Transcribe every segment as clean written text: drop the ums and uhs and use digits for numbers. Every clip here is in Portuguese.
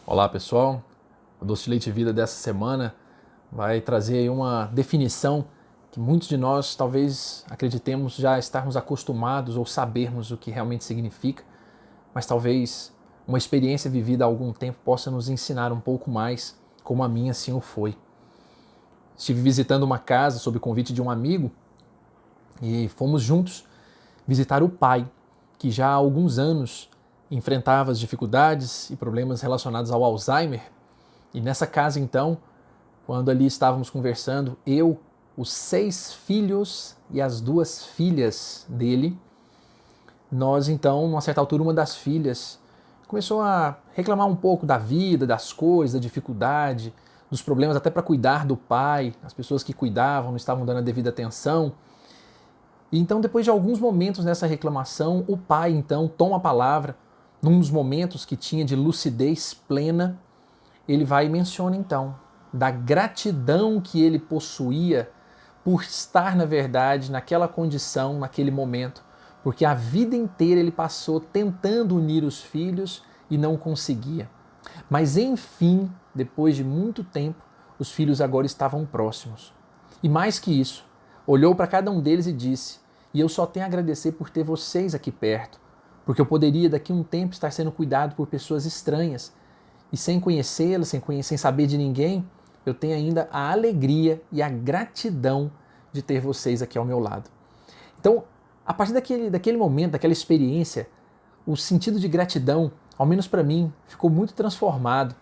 Olá pessoal, o Doce de Leite e Vida dessa semana vai trazer aí uma definição que muitos de nós talvez acreditemos já estarmos acostumados ou sabermos o que realmente significa, mas talvez uma experiência vivida há algum tempo possa nos ensinar um pouco mais, como a minha assim o foi. Estive visitando uma casa sob convite de um amigo e fomos juntos visitar o pai, que já há alguns anos enfrentava as dificuldades e problemas relacionados ao Alzheimer. E nessa casa, então, quando ali estávamos conversando, eu, os 6 filhos e as 2 filhas dele, nós então, numa certa altura, uma das filhas começou a reclamar um pouco da vida, das coisas, da dificuldade, dos problemas até para cuidar do pai, as pessoas que cuidavam não estavam dando a devida atenção. E então, depois de alguns momentos nessa reclamação, o pai então toma a palavra, num dos momentos que tinha de lucidez plena, ele vai e menciona então da gratidão que ele possuía por estar, na verdade, naquela condição, naquele momento, porque a vida inteira ele passou tentando unir os filhos e não conseguia. Mas enfim, depois de muito tempo, os filhos agora estavam próximos. E mais que isso, olhou para cada um deles e disse: "E eu só tenho a agradecer por ter vocês aqui perto, porque eu poderia daqui a um tempo estar sendo cuidado por pessoas estranhas e sem conhecê-las, sem saber de ninguém, eu tenho ainda a alegria e a gratidão de ter vocês aqui ao meu lado." Então, a partir daquele momento, daquela experiência, o sentido de gratidão, ao menos para mim, ficou muito transformado,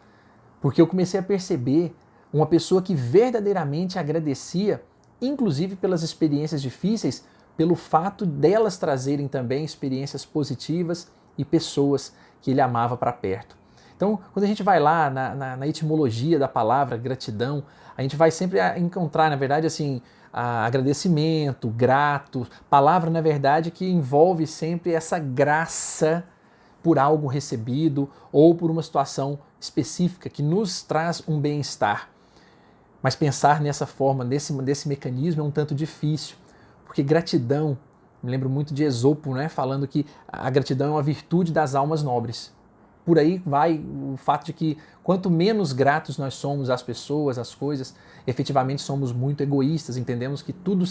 porque eu comecei a perceber uma pessoa que verdadeiramente agradecia, inclusive pelas experiências difíceis, pelo fato delas trazerem também experiências positivas e pessoas que ele amava para perto. Então, quando a gente vai lá na etimologia da palavra gratidão, a gente vai sempre encontrar, na verdade, assim, agradecimento, grato, palavra, na verdade, que envolve sempre essa graça por algo recebido ou por uma situação específica que nos traz um bem-estar. Mas pensar nessa forma, desse mecanismo é um tanto difícil, porque gratidão, me lembro muito de Esopo, né, falando que a gratidão é uma virtude das almas nobres. Por aí vai o fato de que quanto menos gratos nós somos às pessoas, às coisas, efetivamente somos muito egoístas, entendemos que tudo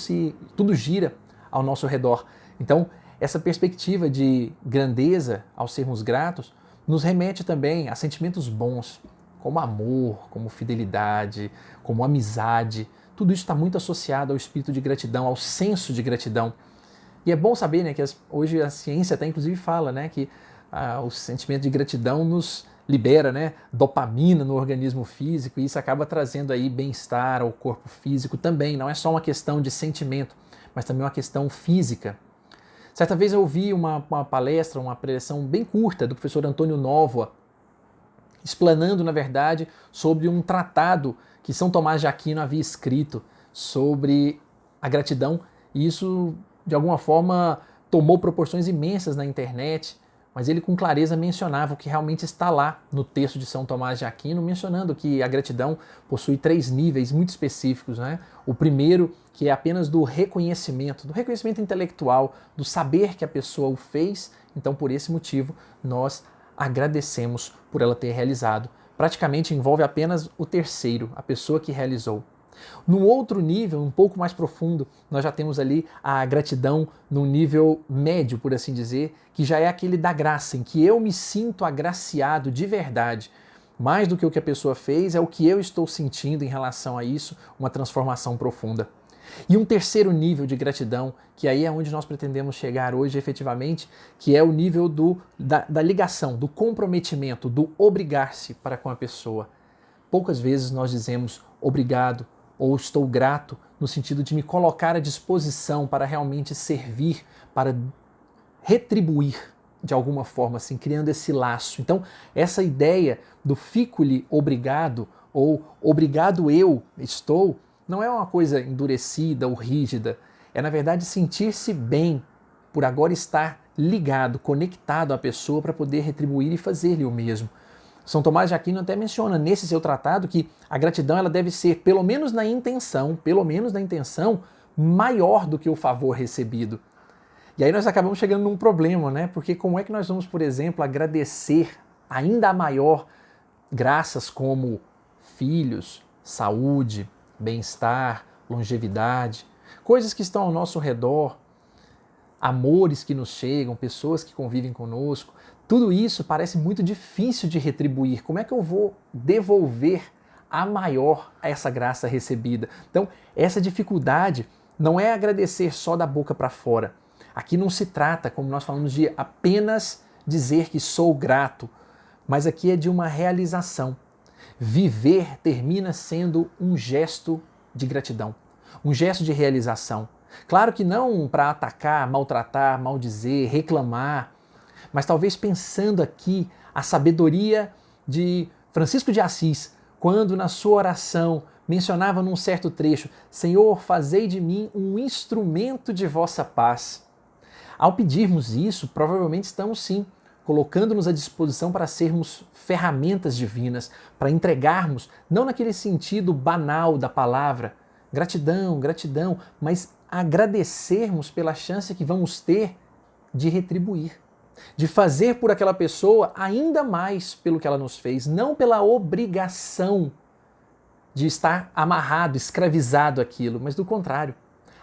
gira ao nosso redor. Então, essa perspectiva de grandeza ao sermos gratos nos remete também a sentimentos bons, como amor, como fidelidade, como amizade. Tudo isso está muito associado ao espírito de gratidão, ao senso de gratidão. E é bom saber, né, que hoje a ciência até inclusive fala, né, que o sentimento de gratidão nos libera, né, dopamina no organismo físico, e isso acaba trazendo aí bem-estar ao corpo físico também. Não é só uma questão de sentimento, mas também uma questão física. Certa vez eu ouvi uma palestra, uma preleção bem curta do professor Antônio Nóvoa, explanando, na verdade, sobre um tratado que São Tomás de Aquino havia escrito sobre a gratidão, e isso, de alguma forma, tomou proporções imensas na internet, mas ele com clareza mencionava o que realmente está lá no texto de São Tomás de Aquino, mencionando que a gratidão possui 3 níveis muito específicos, né? O primeiro, que é apenas do reconhecimento intelectual, do saber que a pessoa o fez, então por esse motivo nós agradecemos por ela ter realizado. Praticamente envolve apenas o terceiro, a pessoa que realizou. No outro nível, um pouco mais profundo, nós já temos ali a gratidão no nível médio, por assim dizer, que já é aquele da graça, em que eu me sinto agraciado de verdade. Mais do que o que a pessoa fez, é o que eu estou sentindo em relação a isso, uma transformação profunda. E um terceiro nível de gratidão, que aí é onde nós pretendemos chegar hoje efetivamente, que é o nível da ligação, do comprometimento, do obrigar-se para com a pessoa. Poucas vezes nós dizemos obrigado ou estou grato no sentido de me colocar à disposição para realmente servir, para retribuir de alguma forma, assim, criando esse laço. Então, essa ideia do fico-lhe obrigado ou obrigado eu estou, não é uma coisa endurecida ou rígida, é na verdade sentir-se bem por agora estar ligado, conectado à pessoa para poder retribuir e fazer-lhe o mesmo. São Tomás de Aquino até menciona nesse seu tratado que a gratidão ela deve ser, pelo menos na intenção, maior do que o favor recebido. E aí nós acabamos chegando num problema, né? Porque como é que nós vamos, por exemplo, agradecer ainda maior graças como filhos, saúde, bem-estar, longevidade, coisas que estão ao nosso redor, amores que nos chegam, pessoas que convivem conosco, tudo isso parece muito difícil de retribuir. Como é que eu vou devolver a maior a essa graça recebida? Então, essa dificuldade não é agradecer só da boca para fora. Aqui não se trata, como nós falamos, de apenas dizer que sou grato, mas aqui é de uma realização. Viver termina sendo um gesto de gratidão, um gesto de realização. Claro que não para atacar, maltratar, maldizer, reclamar, mas talvez pensando aqui a sabedoria de Francisco de Assis, quando na sua oração mencionava num certo trecho: Senhor, fazei de mim um instrumento de vossa paz. Ao pedirmos isso, provavelmente estamos sim colocando-nos à disposição para sermos ferramentas divinas, para entregarmos, não naquele sentido banal da palavra, gratidão, gratidão, mas agradecermos pela chance que vamos ter de retribuir, de fazer por aquela pessoa ainda mais pelo que ela nos fez, não pela obrigação de estar amarrado, escravizado àquilo, mas do contrário,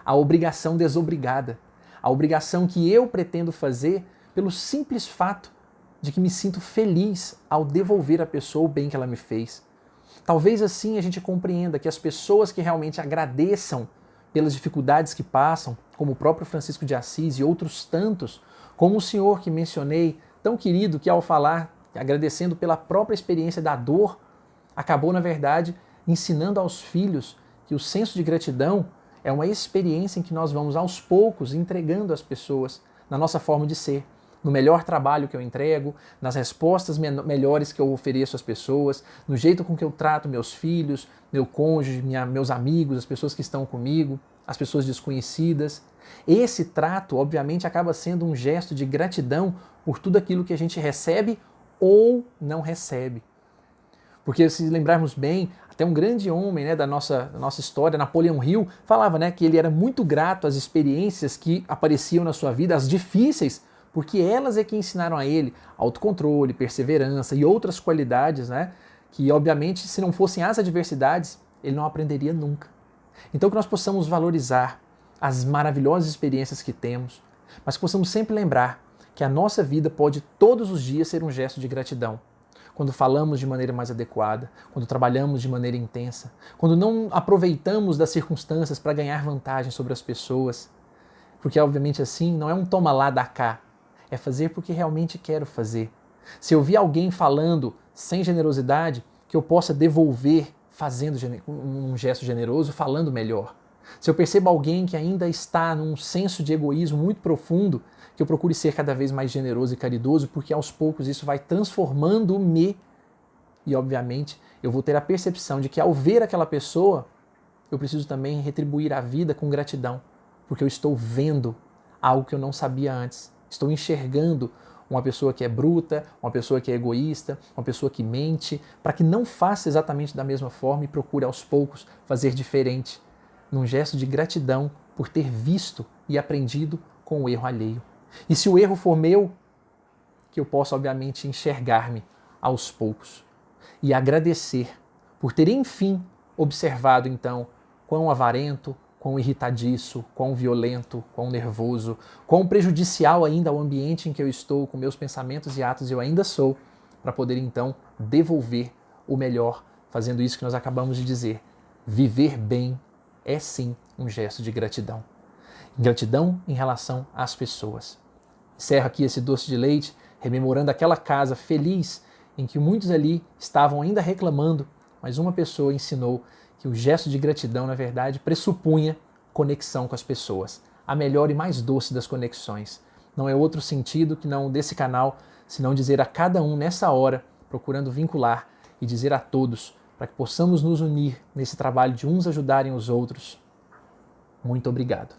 a obrigação desobrigada, a obrigação que eu pretendo fazer pelo simples fato de que me sinto feliz ao devolver à pessoa o bem que ela me fez. Talvez assim a gente compreenda que as pessoas que realmente agradeçam pelas dificuldades que passam, como o próprio Francisco de Assis e outros tantos, como o senhor que mencionei, tão querido que ao falar, agradecendo pela própria experiência da dor, acabou, na verdade, ensinando aos filhos que o senso de gratidão é uma experiência em que nós vamos aos poucos entregando às pessoas na nossa forma de ser, no melhor trabalho que eu entrego, nas respostas melhores que eu ofereço às pessoas, no jeito com que eu trato meus filhos, meu cônjuge, meus amigos, as pessoas que estão comigo, as pessoas desconhecidas. Esse trato, obviamente, acaba sendo um gesto de gratidão por tudo aquilo que a gente recebe ou não recebe. Porque se lembrarmos bem, até um grande homem, né, da nossa história, Napoleão Hill, falava, né, que ele era muito grato às experiências que apareciam na sua vida, as difíceis, porque elas é que ensinaram a ele autocontrole, perseverança e outras qualidades, né, que obviamente se não fossem as adversidades, ele não aprenderia nunca. Então que nós possamos valorizar as maravilhosas experiências que temos, mas que possamos sempre lembrar que a nossa vida pode todos os dias ser um gesto de gratidão. Quando falamos de maneira mais adequada, quando trabalhamos de maneira intensa, quando não aproveitamos das circunstâncias para ganhar vantagem sobre as pessoas, porque obviamente assim não é um toma lá, dá cá, é fazer porque realmente quero fazer. Se eu vi alguém falando sem generosidade, que eu possa devolver fazendo um gesto generoso, falando melhor. Se eu percebo alguém que ainda está num senso de egoísmo muito profundo, que eu procure ser cada vez mais generoso e caridoso, porque aos poucos isso vai transformando-me e, obviamente, eu vou ter a percepção de que ao ver aquela pessoa, eu preciso também retribuir a vida com gratidão, porque eu estou vendo algo que eu não sabia antes. Estou enxergando uma pessoa que é bruta, uma pessoa que é egoísta, uma pessoa que mente, para que não faça exatamente da mesma forma e procure aos poucos fazer diferente, num gesto de gratidão por ter visto e aprendido com o erro alheio. E se o erro for meu, que eu possa obviamente enxergar-me aos poucos e agradecer por ter enfim observado então quão avarento, quão irritadiço, quão violento, quão nervoso, quão prejudicial ainda ao ambiente em que eu estou, com meus pensamentos e atos eu ainda sou, para poder então devolver o melhor, fazendo isso que nós acabamos de dizer. Viver bem é sim um gesto de gratidão. Gratidão em relação às pessoas. Encerro aqui esse doce de leite, rememorando aquela casa feliz em que muitos ali estavam ainda reclamando, mas uma pessoa ensinou que o gesto de gratidão, na verdade, pressupunha conexão com as pessoas. A melhor e mais doce das conexões. Não é outro sentido que não desse canal, senão dizer a cada um nessa hora, procurando vincular e dizer a todos, para que possamos nos unir nesse trabalho de uns ajudarem os outros. Muito obrigado.